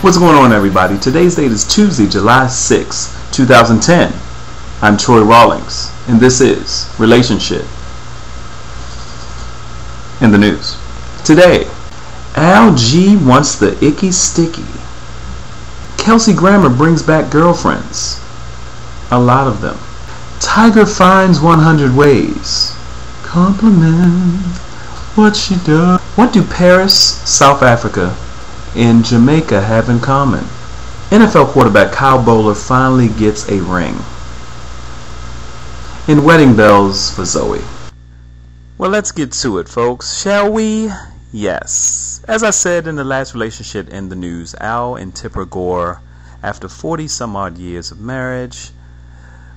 What's going on, everybody? Today's date is Tuesday, July 6, 2010. I'm Troy Rawlings, and this is Relationshit in the news. Today, Al G wants the icky sticky. Kelsey Grammer brings back girlfriends. A lot of them. Tiger finds 100 ways. Compliment what she does. What do Paris, South Africa, and Jamaica have in common? NFL quarterback Kyle Boller finally gets a ring. And wedding bells for Zoe. Well, let's get to it, folks, shall we? Yes. As I said in the last Relationship in the news, Al and Tipper Gore, after 40 some odd years of marriage,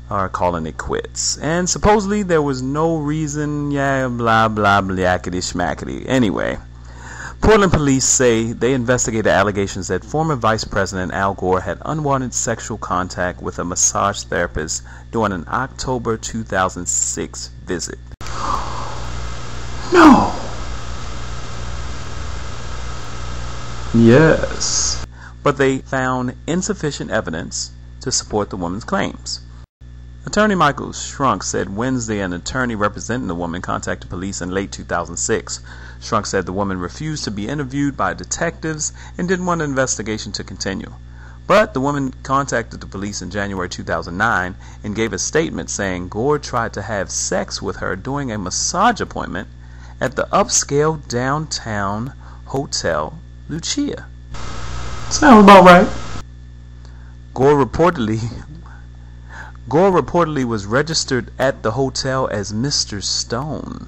are calling it quits. And supposedly there was no reason, blah blah blackety schmackety. Anyway, Portland police say they investigated allegations that former Vice President Al Gore had unwanted sexual contact with a massage therapist during an October 2006 visit. No. Yes. But they found insufficient evidence to support the woman's claims. Attorney Michael Shrunk said Wednesday an attorney representing the woman contacted police in late 2006. Shrunk said the woman refused to be interviewed by detectives and didn't want the investigation to continue. But the woman contacted the police in January 2009 and gave a statement saying Gore tried to have sex with her during a massage appointment at the upscale downtown Hotel Lucia. Sounds about right. Gore reportedly was registered at the hotel as Mr. Stone.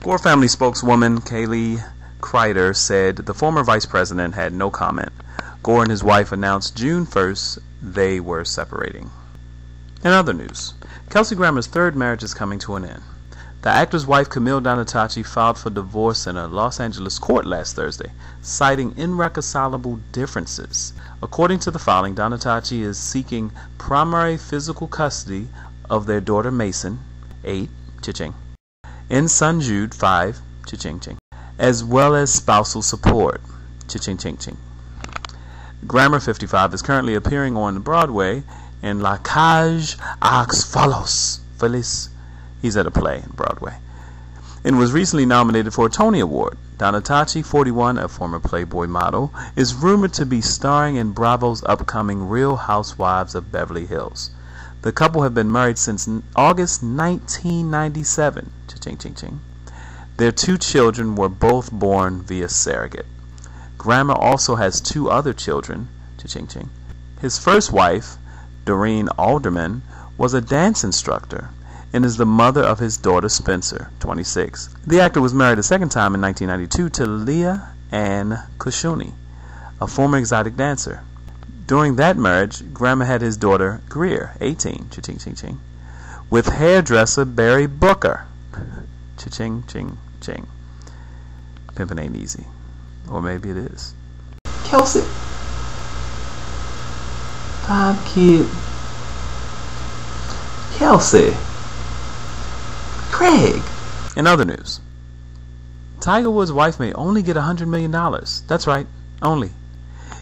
Gore family spokeswoman Kaylee Kreider said the former vice president had no comment. Gore and his wife announced June 1st they were separating. In other news, Kelsey Grammer's third marriage is coming to an end. The actor's wife, Camille Donatacci, filed for divorce in a Los Angeles court last Thursday, citing irreconcilable differences. According to the filing, Donatacci is seeking primary physical custody of their daughter Mason, 8, cha-ching, and son Jude, 5, cha-ching-ching, as well as spousal support, cha-ching-ching-ching. Grammer, 55, is currently appearing on Broadway in La Cage aux Folles. He's at a play in Broadway, and was recently nominated for a Tony Award. Donatacci, 41, a former Playboy model, is rumored to be starring in Bravo's upcoming Real Housewives of Beverly Hills. The couple have been married since August 1997. Cha-ching-ching-ching. Their 2 children were both born via surrogate. Grammer also has 2 other children. Cha-ching-ching. His first wife, Doreen Alderman, was a dance instructor and is the mother of his daughter Spencer, 26. The actor was married a second time in 1992 to Leah Ann Kushuni, a former exotic dancer. During that marriage, Grammer had his daughter Greer, 18, cha-ching-ching-ching, with hairdresser Barry Booker. Cha-ching-ching-ching. Pimpin' ain't easy. Or maybe it is. Kelsey. 5 kids. Kelsey. Craig. In other news, Tiger Woods' wife may only get $100 million. That's right, only.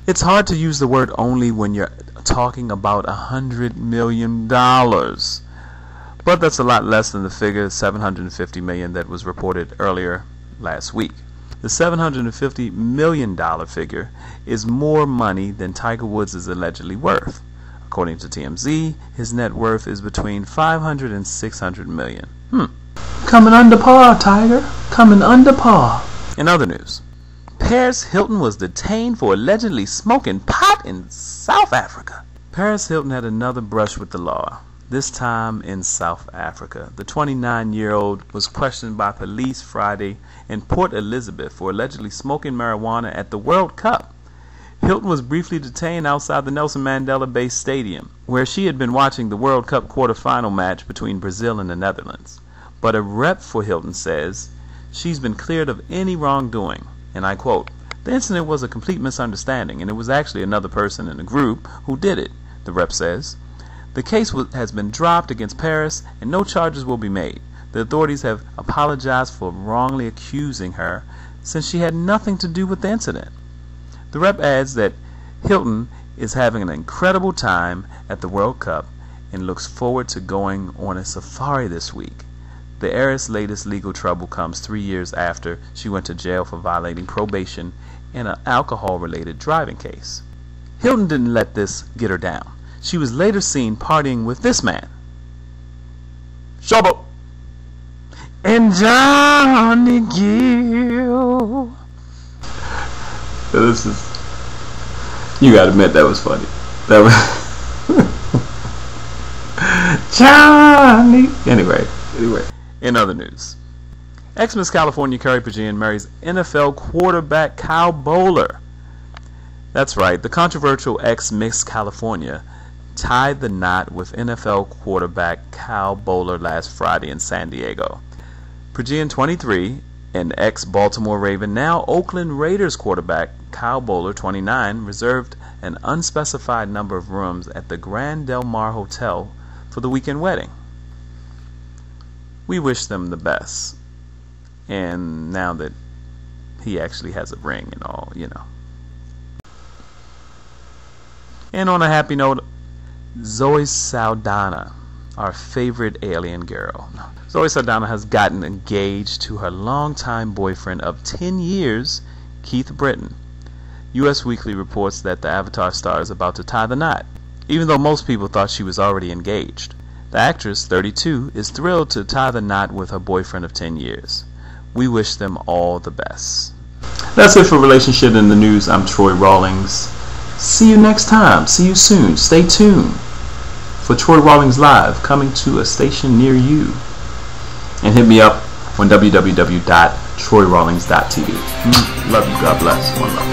It's hard to use the word only when you're talking about $100 million. But that's a lot less than the figure $750 million that was reported earlier last week. The $750 million figure is more money than Tiger Woods is allegedly worth. According to TMZ, his net worth is between $500 and $600 million. Coming under par, Tiger. Coming under par. In other news, Paris Hilton was detained for allegedly smoking pot in South Africa. Paris Hilton had another brush with the law, this time in South Africa. The 29-year-old was questioned by police Friday in Port Elizabeth for allegedly smoking marijuana at the World Cup. Hilton was briefly detained outside the Nelson Mandela Bay Stadium, where she had been watching the World Cup quarterfinal match between Brazil and the Netherlands. But a rep for Hilton says she's been cleared of any wrongdoing, and I quote, "The incident was a complete misunderstanding, and it was actually another person in the group who did it," the rep says. The case has been dropped against Paris, and no charges will be made. The authorities have apologized for wrongly accusing her, since she had nothing to do with the incident. The rep adds that Hilton is having an incredible time at the World Cup and looks forward to going on a safari this week. The heiress' latest legal trouble comes 3 years after she went to jail for violating probation in an alcohol-related driving case. Hilton didn't let this get her down. She was later seen partying with this man, Shabo, and Johnny Gill. This is, you gotta admit, that was funny. That was Johnny. Anyway. In other news, ex-Miss California Carrie Prejean marries NFL quarterback Kyle Boller. That's right, the controversial ex-Miss California tied the knot with NFL quarterback Kyle Boller last Friday in San Diego. Prejean, 23, and ex-Baltimore Raven, now Oakland Raiders quarterback Kyle Boller, 29, reserved an unspecified number of rooms at the Grand Del Mar Hotel for the weekend wedding. We wish them the best. And now that he actually has a ring and all, you know. And on a happy note, Zoe Saldana, our favorite alien girl. Zoe Saldana has gotten engaged to her longtime boyfriend of 10 years, Keith Britton. US Weekly reports that the Avatar star is about to tie the knot, even though most people thought she was already engaged. The actress, 32, is thrilled to tie the knot with her boyfriend of 10 years. We wish them all the best. That's it for Relationship in the News. I'm Troy Rawlings. See you next time. See you soon. Stay tuned for Troy Rawlings Live, coming to a station near you. And hit me up on www.troyrawlings.tv. Love you. God bless. One love.